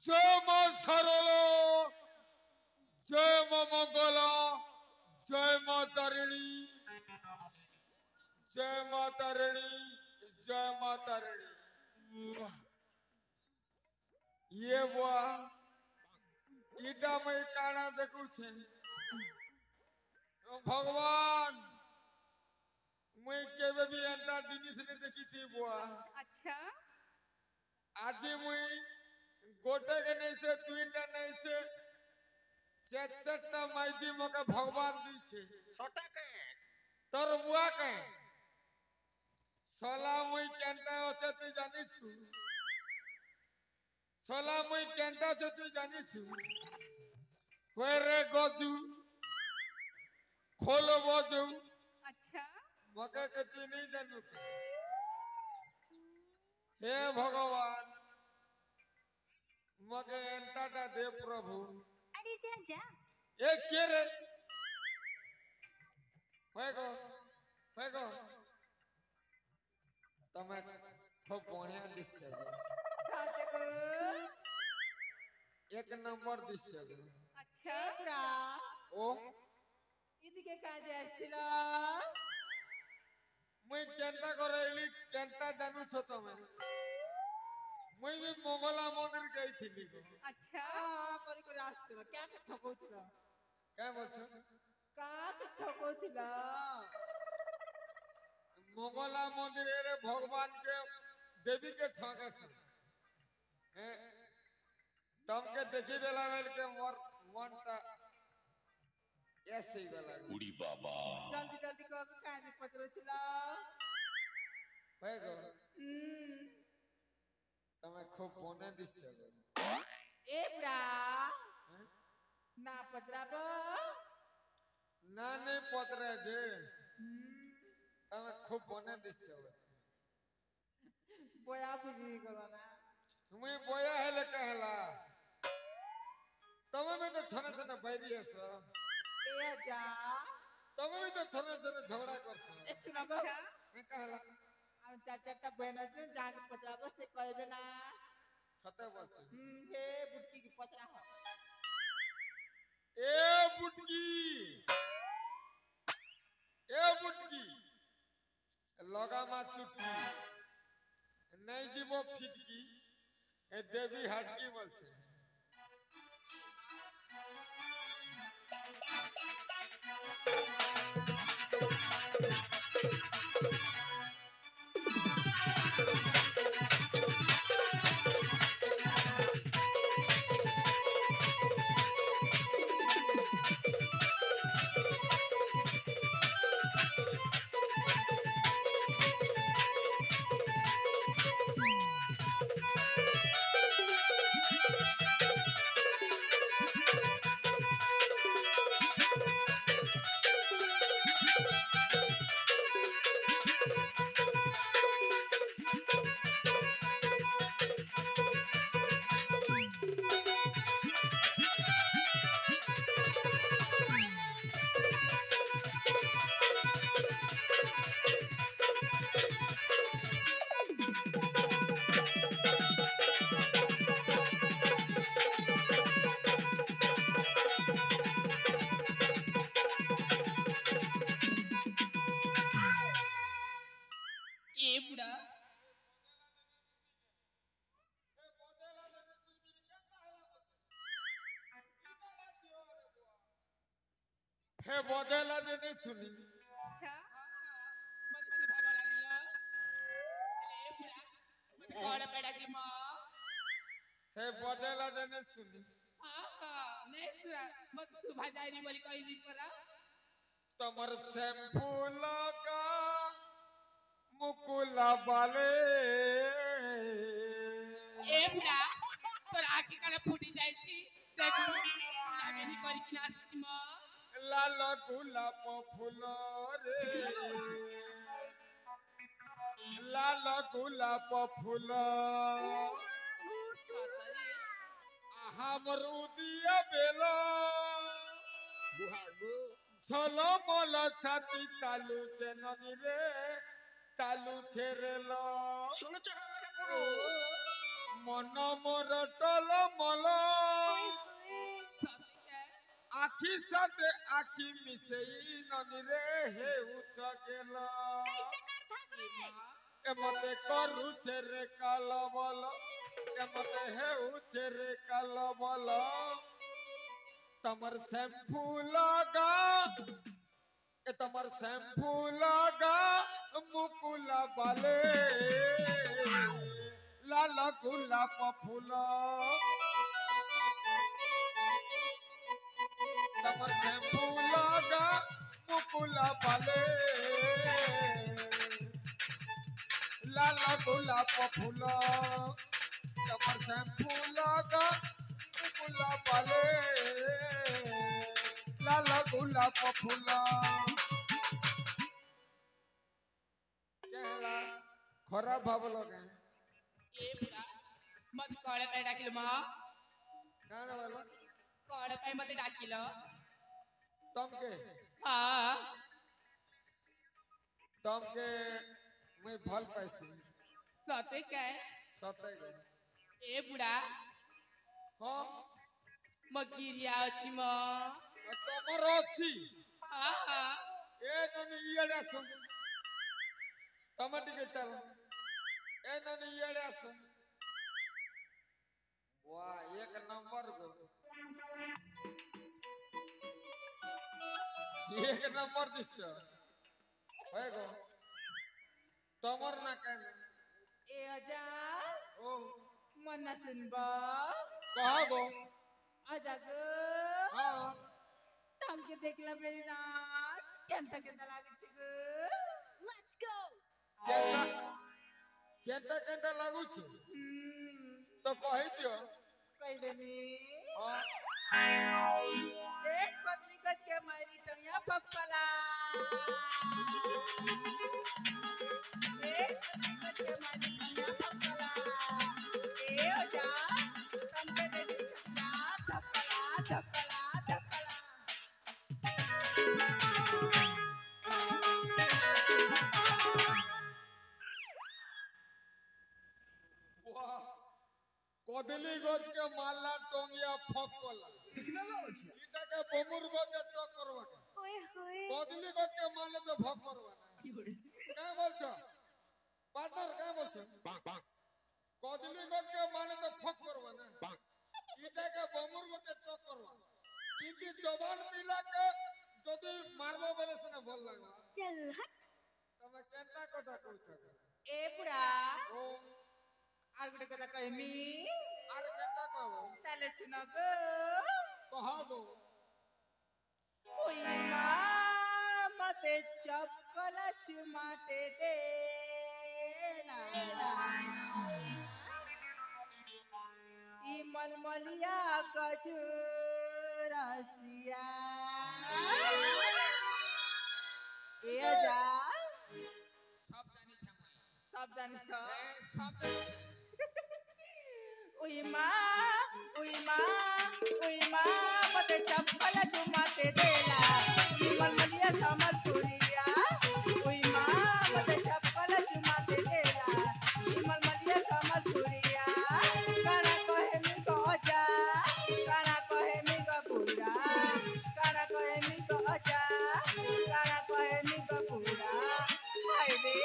জয় মা সরলা, জয় মা মঙ্গলা, জয় মা তারিণী, জয় মা তারিণী, জয় মা তারিণী। ये बुआ इटा मैं काना देखू छे भगवान मैं केबे भी एंता जिनिस ने देखी थी बुआ। अच्छा आज मैं गोटे के नहीं से तुइटा नहीं से सेटटा माइजी मके भगवान दी छे छोटा के तर बुआ के सला मैं केंता होते तू जानी छु सला मैं केंता छे तू जानी छु वेरे गोजू खोलो बोजू अच्छा मके के तू नहीं जानू के हे भगवान मके एंता दे प्रभु। अरे जा जा ए के रे होएगो तमे खूब बढ़िया दिसছে एक नंबर दिसছে अच्छा ओ ಇದಕ್ಕೆ ಕಾಜೆ আসছিল मुई केंता करैली केंता जानू छ तमे मुई भी मंगला मंदिर गई थी अच्छा କରି କରି আসছিল କାকে ଠକଉଥିଲ क्या बोलछ କାକେ ଠକଉଥିଲ मंगला मंदिर रे भगवान के देवी के ठगस तमके देखी देला बेल के मोर मनटा ऐसे ही गला उड़ी बाबा ଜଲ୍ଦି ଜଲ୍ଦି କହ କାଜେ ପଚରୁଥିଲ होएगो तमे खूब बने दिसছে એ પ્રા ના પચરાબ ना नहीं पतरे जे तमे खूब बने दिसছে বয়া বুঝি গল না मुई बोया है ले कहला तमे में तो छने छने बैरी है सर এ যা तमे भी तो छने छने झगड़ा करछ এ শুনগো मैं कहला আমি চার চারটা বহন আছে যাকে পচরাব সে কইবে না सते बोलछ হে বুটকি কি পচরা হ ए बुटकी लगा मा चुटकी नहीं जीवो फिटकी ए देवी हटकी बोलছে ए बुड़ा हे बदेला जे नहीं सुनी अच्छा मत से भगवान आलिलो ए बुड़ा मत कोड़ पेड़ा की मां हे बदेला जे नहीं सुनी नहीं सुरा मत सुभा जाई बोली कहली परा तमर शैम्पू लगा मुकुला बाले ए बुड़ा तोर आखी काले फूटी जाईसी देखो लागे नी करी कि नाच म लाल गुलाब फूल रे लाल गुलाब फूल हमरुदिया बेला बुहागो छलो मोल छाती चालू छे ननी रे चालू छे रे लो सुनो चढ़ा के पड़ो मन मोर टल मल आखी साथे आखी मिसेई नदी रे हे उचकेल ए मते करू रे काल बल ए मते हे रे काल बल तमर शैम्पू लगा ए तमर शैम्पू लगा मुकुला बाले लाल गुलाब फूल तमर शैम्पू लगा मुकुला बाले लाल गुलाब फूल तमर शैम्पू लगा मुकुला बाले लाल गुलाब फूल कहला खराब भाव लगे ए बुढ़ा मत कड़े पे डाकिल म कान वाला कड़े पे मत डाकिल तमके हां तमके मैं भल पैसे सते के सते गो ए बुढ़ा हां मगिरिया अछि म तमर अछि हां ए ननी इडा सं तमटी के चल ए ननी इडा सं वाह एक नंबर गो एक नंबर दिस है गो तमर ना कहने ए अजा ओ मन सुनबा कहा गो अजा गो हां तमके देखला मेरी नाक केंता केंता लागे छ गो Let's go. केंता केंता लागू छ तो कहि दियो कहि देनी हां एक पतली कच के मारी टंगिया पप्पला एक पतली कच के मारी टंगिया पप्पला ए अजा तमके देखी छपला छपला छपला छपला वाह कदली गज के माला टोंगिया फकला टेक्नोलॉजी इटा के बमुर गज टक करवा के ओए होए कदली गज के माले तो भक करवा ना क्या बोलछ पार्टनर क्या बोलछ कदली गज के माले तो फक करवा ना इटा के बमुर गज टक करवा इनकी जबान मिला के जदी मारबो बेले से भल लागवा चल हट तमे केंता कथा कहछ ए बुढ़ा ओ आर गुटे कथा कहमी आरे केंता कहबो ताले सुनो गो कहबो ओई मा मते चप्पल चुमाटे दे ना ई मलमलिया गजुरसिया ए जा सब जानी छ सब जानिस का सब उई माँ मते चप्पल चुमाटे देला ई मलमलिया समर सुरिया उई माँ मते चप्पल चुमाटे देला ई मलमलिया समर सुरिया काना कहे मी को अजा काना कहे मी को पूरा काना कहे मी को अजा काना कहे मी को पूरा हाय रे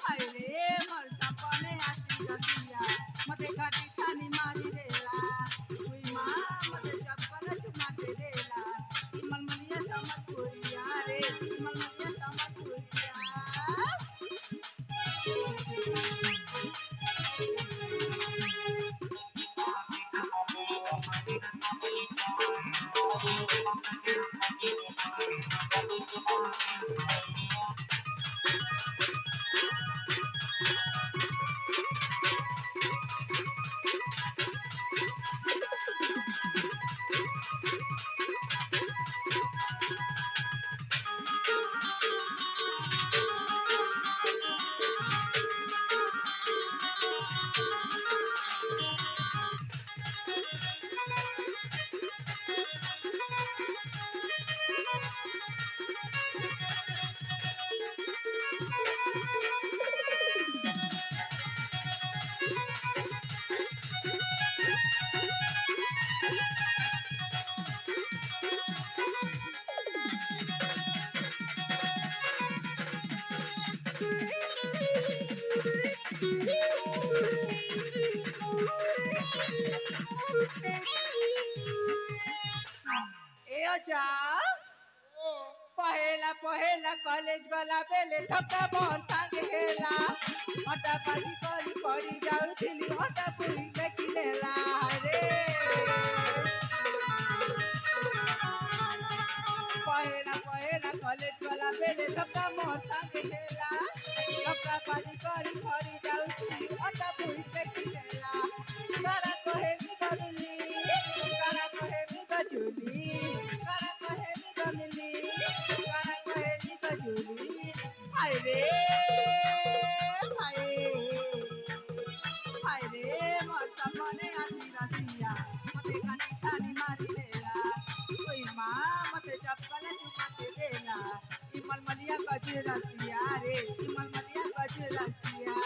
हाय रे मर सपने आसी रतिया मते काटी थानी मारी देला उई माँ कॉलेज वाला बेले धक्का बहुत गेला हटा पाजी करी पड़ी जाऊ दिली हटा पूरी से किनेला रे पहेला कॉलेज वाला बेले धक्का बहुत गेला धक्का पाजी करी पड़ी जाऊ दिली हटा पूरी से किनेला सारा कहे मी बदली सारा कहे मी बजुली सारा कहे मी बदली सारा कहे मी बजुली हाय रे हाय रे मत मने आधी रातिया मते कानी तानी मारी देला ओई मां मते चप्पल चुमाते देला इमल मलिया गजे रसिया रे इमल मलिया गजे रसिया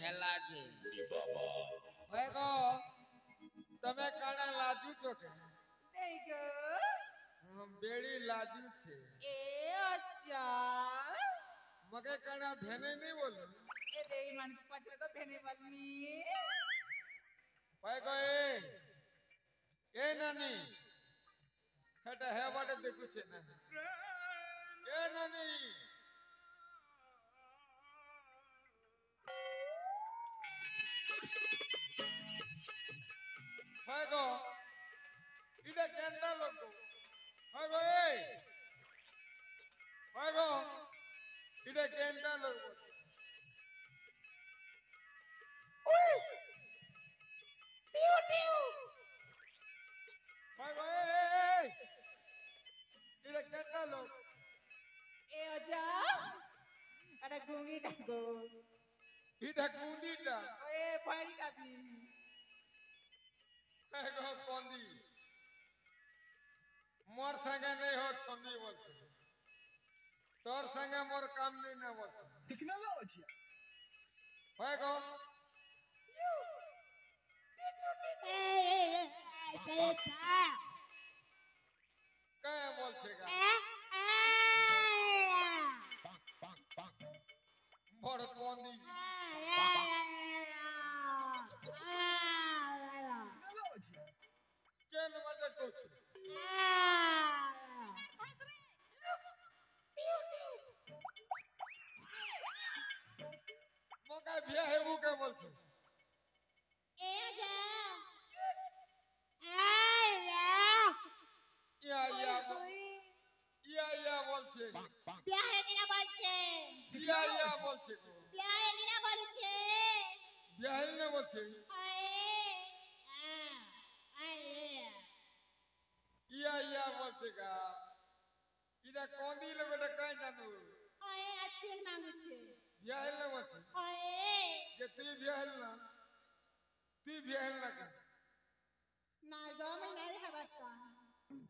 हेला छे भाईगो તમે કાણા લાજુ છો કે દેગો બેડી લાજુ છે એ અચ્છા મગે કાણા ભેને નહીં બોલ એ દેવી માન की पचरे तो भेने वाली ભાઈગો એ નાની હટા હે વાડે દેખું છે ના એ નાની ભાઈગો ઈડે કેન્ડા લોકો ભાઈગો ભાઈગો ઈડે કેન્ડા લોકો ઓય ટીઓ ટીઓ ભાઈગો ઈડે કેન્ડા લોકો ए अजा अरे गुंगी डागो ઈડે કુંડીટા ओए फाड़ी डाबी ભાઈગો કોંદી मोर संगे नहीं हो छंदी बोलते तोर संगे मोर काम नहीं ना बोलते टेक्नोलॉजी भाईगो क्या बोल छेगा बड़ कोंदी केन मटे कुछ मोका बिया है वो क्या बोल छे या बोल छे या बोल छे बियाह ने बोल छे या बोल छेगा इदा कोंदी ले बेटा काई जानू बियाह ने बोल छे जे तू बियाह ना का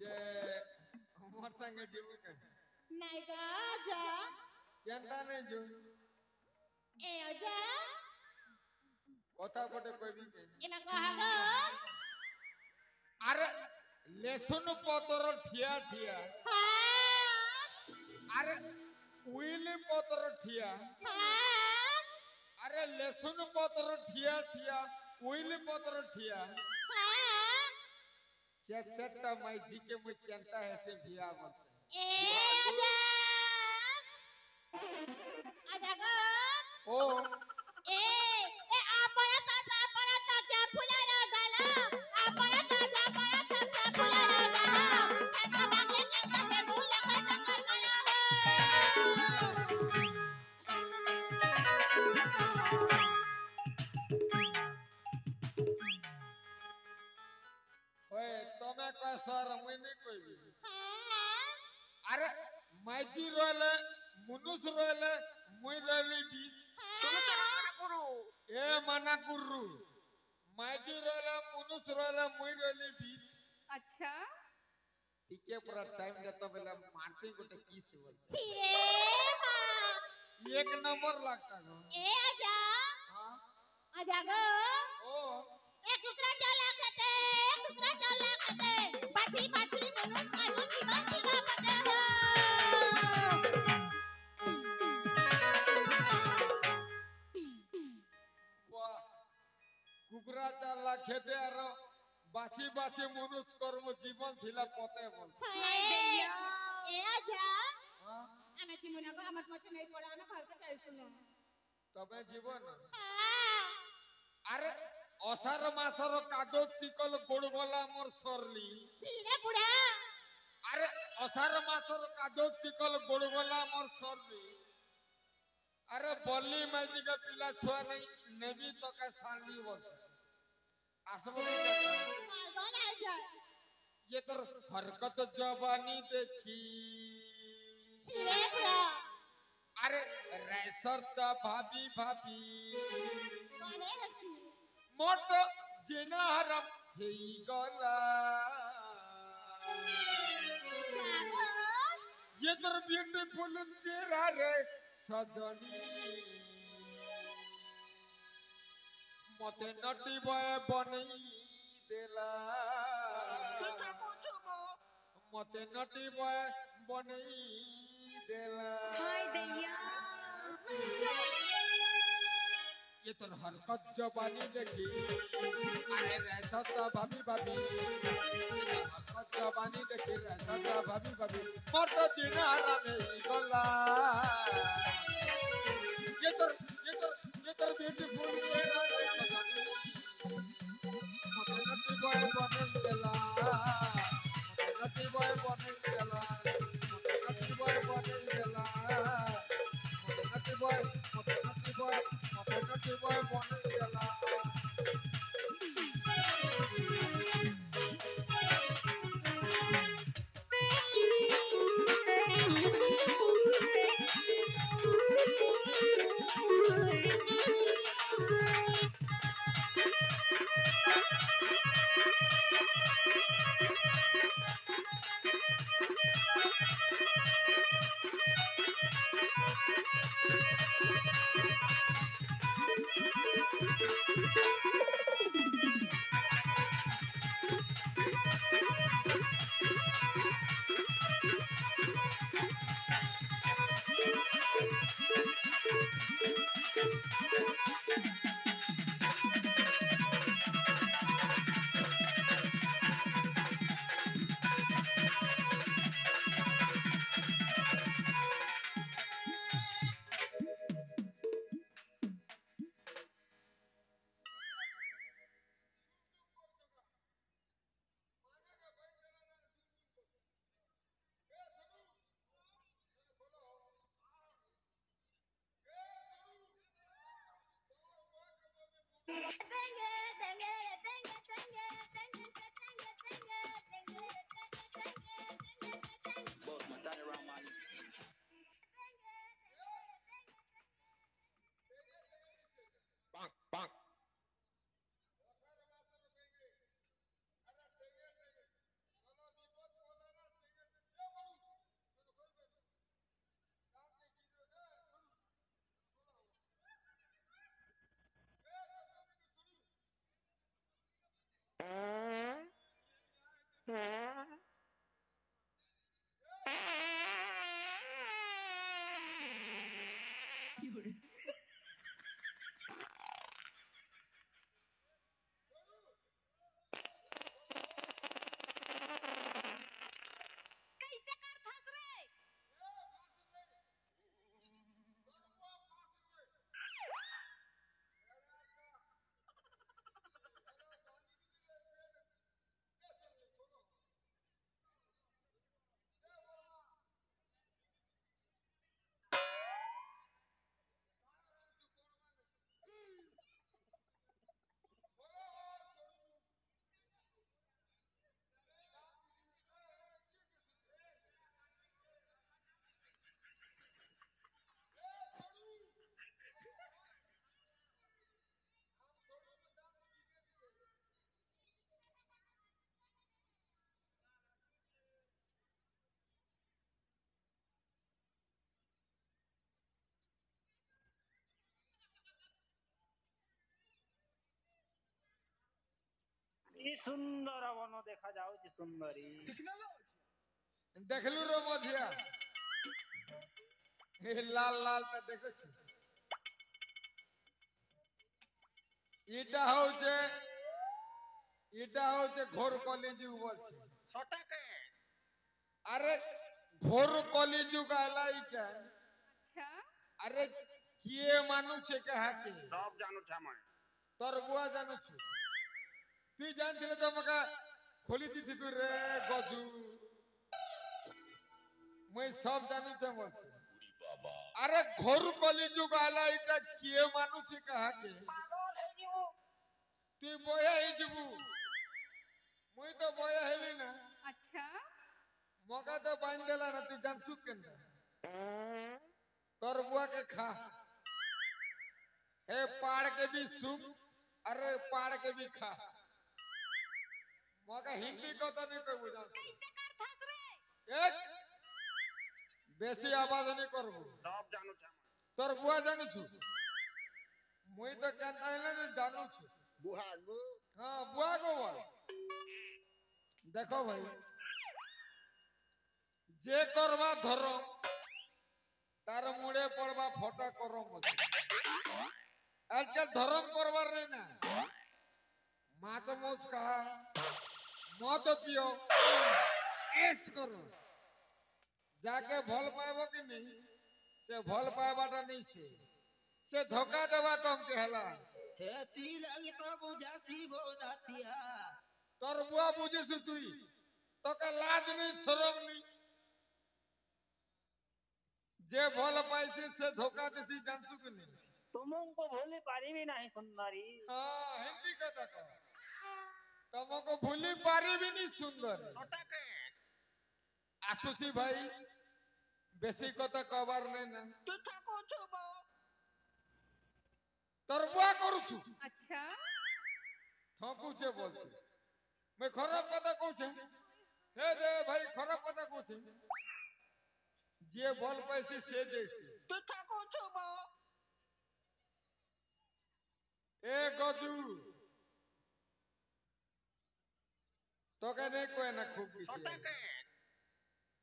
जे हमर संगे जीव के चिंता नहीं जो কথা পটে কইবি কে আরে লেসুন পতর ঠিয়া ঠিয়া আরে উইলি পতর ঠিয়া আরে লেসুন পতর ঠিয়া ঠিয়া উইলি পতর ঠিয়া चटा माई जी के मुझ चिंता है से बिया मत ओ सर मैं नहीं कोई अरे माइजी रोले मुनुस रोले मुई रोली बीच ए मना कुर्रू माइजी रोले मुनुस रोले मुई रोली बीच अच्छा টিকে পুরা টাইম দেতা বেলা মারতে গোটে কি সুবল ছিরে মা এক নম্বর লাগতা গো এ আজা हां আজা গো ओ এক টুকরা চালা খেতে পাছি পাছি মনুষ কাজু জীবন জীবা পতে হো वाह কুকুরা চালা খেতে আর বাছি বাছি মনুষ কর্ম জীবন থিলা পতে বল এ আজা हां আমি জীবনে গো আমার মত নাই পড়া আমি ঘরকে চাইছুনো তবে জীবন আরে অসার মাসর কাগজ চিকল গোড় গলা মোর সরলি ছিরে বুড়া আরে অসার মাসর কাগজ চিকল গোড় গলা মোর সরলি আরে বললি মাইজিকে পিলা ছুয়া নাই নেবি তোকে সাঙ্গি বলছে আসবো মারবা না আজা ये तो हरकत जवानी देखी ছিরে বুড়া अरे रेसरता भाभी भाभी মানে হচ্ছি मोट जेना हरम हेई गला বাবা ये तो ब्यूटीफुल चेहरा रे सजनी मते नटी बय बनई देला मते नटी बय बनई देला হাই দেইয়া ये तो हरकत जवानी देखी अरे रहता भाभी भाभी ये तो हरकत जवानी देखी रहता भाभी भाभी मत दिन हरा नहीं गला ये तो ब्यूटीफुल तेरा रे सजनी मत नटी बॉय बने देला मत नटी बॉय बने देला मत नटी बॉय बने देला मत नटी बॉय बने देला ই সুন্দর বন দেখা যাଉଛି সুন্দরী দেখলু রে মঝিয়া এই লাল লাল টা দেখেছি এটা হচ্ছে ঘোর কলিযুগ বলছে সটাকে আরে ঘোর কলিযুগ আলা এটা আচ্ছা আরে কিয়ে মানুছে কাহাকে সব জানুছ আমি তোর বুয়া জানুছ তুই জানছিলে তো আমাকে খোলি দিতি তুই রে গজু মই সব জানুছে বলছে আরে ঘোর কলিযুগ আলা এটা কিয়ে মানুছে কাহাকে তুই বয়া হয়ে যাবু মুই তো বয়া হেলি না আচ্ছা মগা তো বাইন দেলা না তুই জানছু কেন তোর বুয়া के खा हे पाड़ के भी सूप अरे पाड़ के भी खा मगा हिंदी को तो नहीं कोई बुझा कैसे कर थस रे एक बेसी आवाज नहीं करबो সব জানুছ আমি তোর বুয়া জানিছু মুই তো কেন আইলে না জানুছু বুহাগু हां बुआ को बोल देखो भाई जे करवा धरो तार मुड़े पड़वा फोटा करो मत आजकल धर्म करवार नहीं ना मात मोस कहा मत पियो ऐस करो जाके भल पाएबो कि नहीं से भल पाएबाटा नहीं से धोखा देवा तुम कहला हेती लगी तो बुझाती बोनातिया तोर बुआ बुझिस तुई तो का लाज नहीं शरम नहीं जे भल पाइसी से धोखा देसी जानसु कि नहीं तुमको भूली पारिबी नहीं सुंदरी हां हिंदी कथा कह तुमको भूली पारी भी नहीं सुंदर সটাকে आसुसी भाई बेसी कथा कबार नहीं ना तू ठाको छबो तोर बुआ करूछु আচ্ছা ठकुचे बोलছে मैं खराब कथा कहूछे हे दे भाई खराब कथा कहूछे जे भल पाइसी से जैसे तू ठाको छबो ए गजू तो कहने कोई ना खूब पीछे সটাকে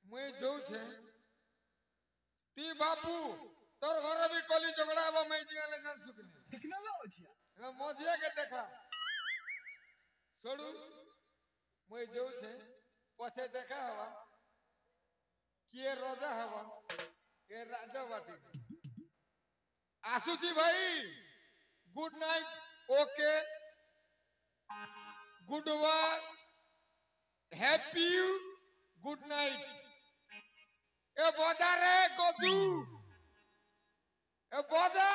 मुई जो छे ती बापू तोर घर भी कली झगड़ा अब मैं जियाले जान सुकनी टेक्नोलॉजी मैं मोजिया के देखा छोड़ू मुई जो छे पछे देखा हवा किए रोजा हवा ये राजा बाटी आसुची भाई good night okay good work happy good night ए बजा रे गजू ए बजा